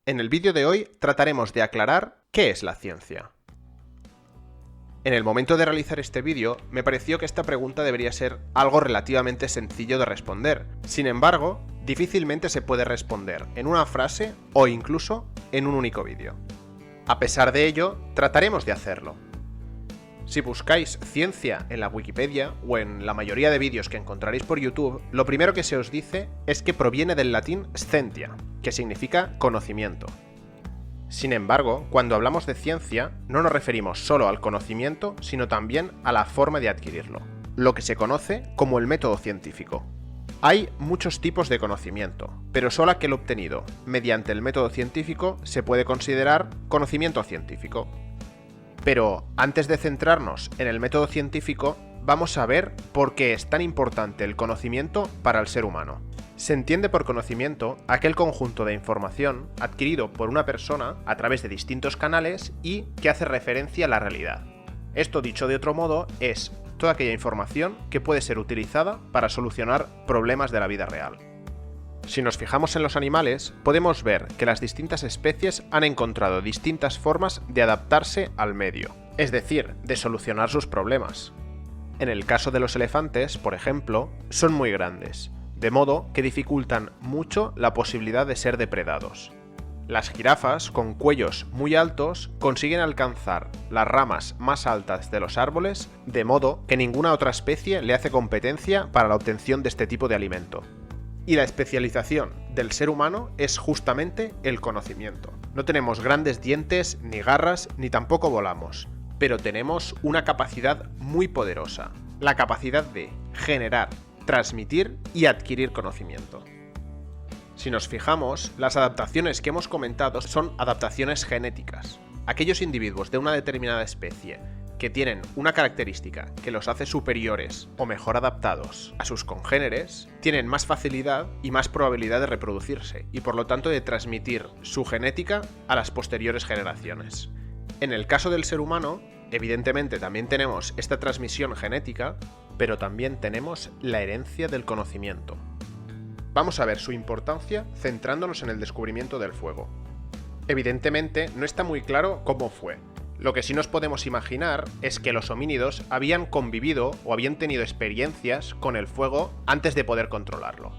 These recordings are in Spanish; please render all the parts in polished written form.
En el vídeo de hoy trataremos de aclarar qué es la ciencia. En el momento de realizar este vídeo, me pareció que esta pregunta debería ser algo relativamente sencillo de responder. Sin embargo, difícilmente se puede responder en una frase o incluso en un único vídeo. A pesar de ello, trataremos de hacerlo. Si buscáis ciencia en la Wikipedia o en la mayoría de vídeos que encontraréis por YouTube, lo primero que se os dice es que proviene del latín scientia, que significa conocimiento. Sin embargo, cuando hablamos de ciencia, no nos referimos solo al conocimiento, sino también a la forma de adquirirlo, lo que se conoce como el método científico. Hay muchos tipos de conocimiento, pero solo aquel obtenido mediante el método científico se puede considerar conocimiento científico. Pero antes de centrarnos en el método científico, vamos a ver por qué es tan importante el conocimiento para el ser humano. Se entiende por conocimiento aquel conjunto de información adquirido por una persona a través de distintos canales y que hace referencia a la realidad. Esto, dicho de otro modo, es toda aquella información que puede ser utilizada para solucionar problemas de la vida real. Si nos fijamos en los animales, podemos ver que las distintas especies han encontrado distintas formas de adaptarse al medio, es decir, de solucionar sus problemas. En el caso de los elefantes, por ejemplo, son muy grandes, de modo que dificultan mucho la posibilidad de ser depredados. Las jirafas, con cuellos muy altos, consiguen alcanzar las ramas más altas de los árboles, de modo que ninguna otra especie le hace competencia para la obtención de este tipo de alimento. Y la especialización del ser humano es justamente el conocimiento. No tenemos grandes dientes, ni garras, ni tampoco volamos, pero tenemos una capacidad muy poderosa, la capacidad de generar, transmitir y adquirir conocimiento. Si nos fijamos, las adaptaciones que hemos comentado son adaptaciones genéticas. Aquellos individuos de una determinada especie que tienen una característica que los hace superiores o mejor adaptados a sus congéneres, tienen más facilidad y más probabilidad de reproducirse y por lo tanto de transmitir su genética a las posteriores generaciones. En el caso del ser humano, evidentemente también tenemos esta transmisión genética, pero también tenemos la herencia del conocimiento. Vamos a ver su importancia centrándonos en el descubrimiento del fuego. Evidentemente no está muy claro cómo fue. Lo que sí nos podemos imaginar es que los homínidos habían convivido o habían tenido experiencias con el fuego antes de poder controlarlo.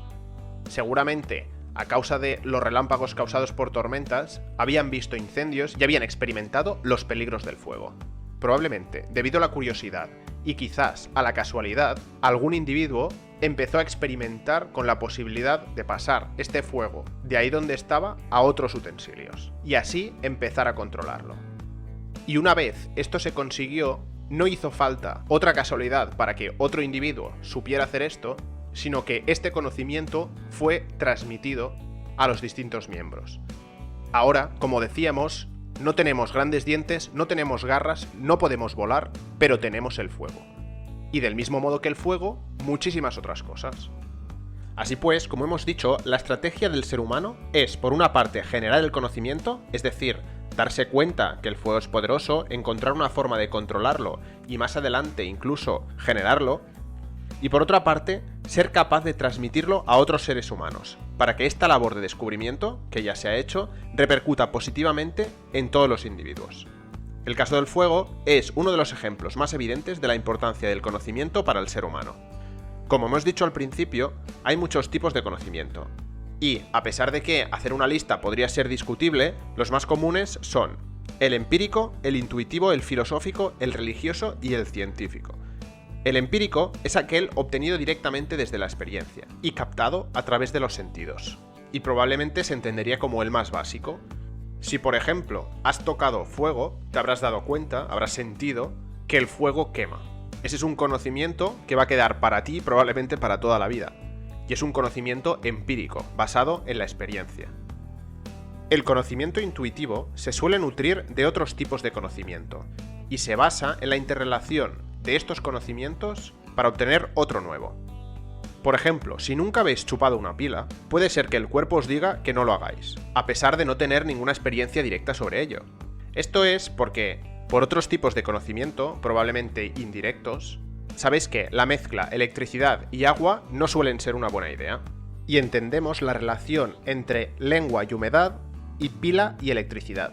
Seguramente, a causa de los relámpagos causados por tormentas, habían visto incendios y habían experimentado los peligros del fuego. Probablemente, debido a la curiosidad y quizás a la casualidad, algún individuo empezó a experimentar con la posibilidad de pasar este fuego de ahí donde estaba a otros utensilios y así empezar a controlarlo. Y una vez esto se consiguió, no hizo falta otra casualidad para que otro individuo supiera hacer esto, sino que este conocimiento fue transmitido a los distintos miembros. Ahora, como decíamos, no tenemos grandes dientes, no tenemos garras, no podemos volar, pero tenemos el fuego. Y del mismo modo que el fuego, muchísimas otras cosas. Así pues, como hemos dicho, la estrategia del ser humano es, por una parte, generar el conocimiento, es decir, darse cuenta que el fuego es poderoso, encontrar una forma de controlarlo y más adelante incluso generarlo, y por otra parte, ser capaz de transmitirlo a otros seres humanos, para que esta labor de descubrimiento, que ya se ha hecho, repercuta positivamente en todos los individuos. El caso del fuego es uno de los ejemplos más evidentes de la importancia del conocimiento para el ser humano. Como hemos dicho al principio, hay muchos tipos de conocimiento. Y, a pesar de que hacer una lista podría ser discutible, los más comunes son el empírico, el intuitivo, el filosófico, el religioso y el científico. El empírico es aquel obtenido directamente desde la experiencia y captado a través de los sentidos, y probablemente se entendería como el más básico. Si, por ejemplo, has tocado fuego, te habrás dado cuenta, habrás sentido que el fuego quema. Ese es un conocimiento que va a quedar para ti probablemente para toda la vida. Y es un conocimiento empírico, basado en la experiencia. El conocimiento intuitivo se suele nutrir de otros tipos de conocimiento, y se basa en la interrelación de estos conocimientos para obtener otro nuevo. Por ejemplo, si nunca habéis chupado una pila, puede ser que el cuerpo os diga que no lo hagáis, a pesar de no tener ninguna experiencia directa sobre ello. Esto es porque, por otros tipos de conocimiento, probablemente indirectos, sabéis que la mezcla electricidad y agua no suelen ser una buena idea. Y entendemos la relación entre lengua y humedad y pila y electricidad.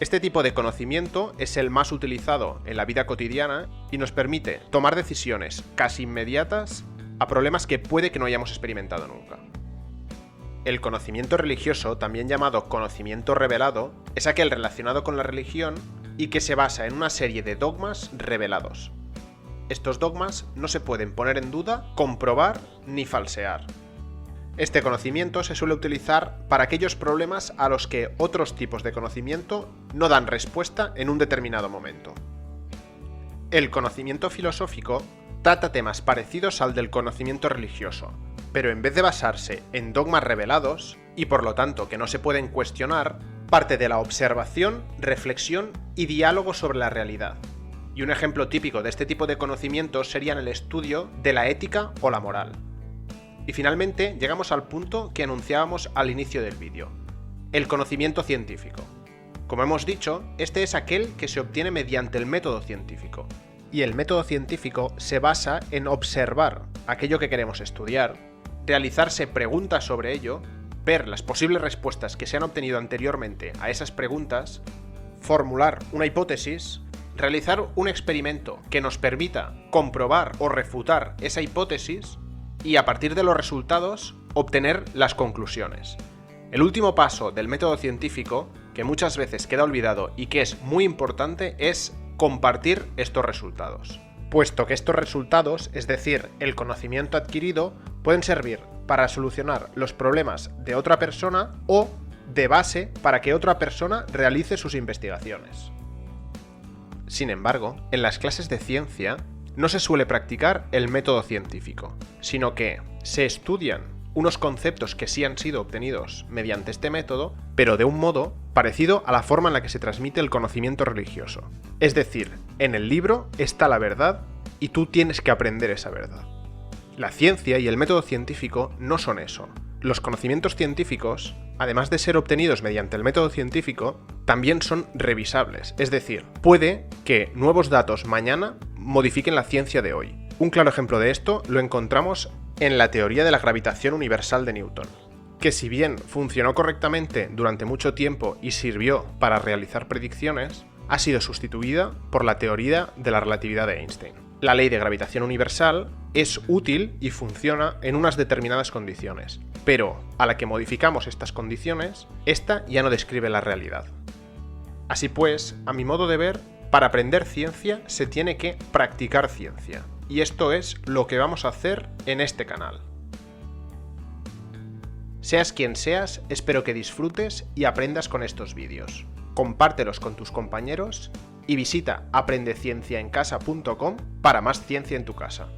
Este tipo de conocimiento es el más utilizado en la vida cotidiana y nos permite tomar decisiones casi inmediatas a problemas que puede que no hayamos experimentado nunca. El conocimiento religioso, también llamado conocimiento revelado, es aquel relacionado con la religión y que se basa en una serie de dogmas revelados. Estos dogmas no se pueden poner en duda, comprobar ni falsear. Este conocimiento se suele utilizar para aquellos problemas a los que otros tipos de conocimiento no dan respuesta en un determinado momento. El conocimiento filosófico trata temas parecidos al del conocimiento religioso, pero en vez de basarse en dogmas revelados, y por lo tanto que no se pueden cuestionar, parte de la observación, reflexión y diálogo sobre la realidad. Y un ejemplo típico de este tipo de conocimientos sería en el estudio de la ética o la moral. Y finalmente llegamos al punto que anunciábamos al inicio del vídeo, el conocimiento científico. Como hemos dicho, este es aquel que se obtiene mediante el método científico. Y el método científico se basa en observar aquello que queremos estudiar, realizarse preguntas sobre ello, ver las posibles respuestas que se han obtenido anteriormente a esas preguntas, formular una hipótesis, realizar un experimento que nos permita comprobar o refutar esa hipótesis y a partir de los resultados obtener las conclusiones. El último paso del método científico, que muchas veces queda olvidado y que es muy importante, es compartir estos resultados. Puesto que estos resultados, es decir, el conocimiento adquirido, pueden servir para solucionar los problemas de otra persona o de base para que otra persona realice sus investigaciones. Sin embargo, en las clases de ciencia no se suele practicar el método científico, sino que se estudian unos conceptos que sí han sido obtenidos mediante este método, pero de un modo parecido a la forma en la que se transmite el conocimiento religioso. Es decir, en el libro está la verdad y tú tienes que aprender esa verdad. La ciencia y el método científico no son eso. Los conocimientos científicos, además de ser obtenidos mediante el método científico, también son revisables. Es decir, puede que nuevos datos mañana modifiquen la ciencia de hoy. Un claro ejemplo de esto lo encontramos en la teoría de la gravitación universal de Newton, que si bien funcionó correctamente durante mucho tiempo y sirvió para realizar predicciones, ha sido sustituida por la teoría de la relatividad de Einstein. La ley de gravitación universal es útil y funciona en unas determinadas condiciones, pero a la que modificamos estas condiciones, esta ya no describe la realidad. Así pues, a mi modo de ver, para aprender ciencia se tiene que practicar ciencia, y esto es lo que vamos a hacer en este canal. Seas quien seas, espero que disfrutes y aprendas con estos vídeos. Compártelos con tus compañeros y visita aprendecienciaencasa.com para más ciencia en tu casa.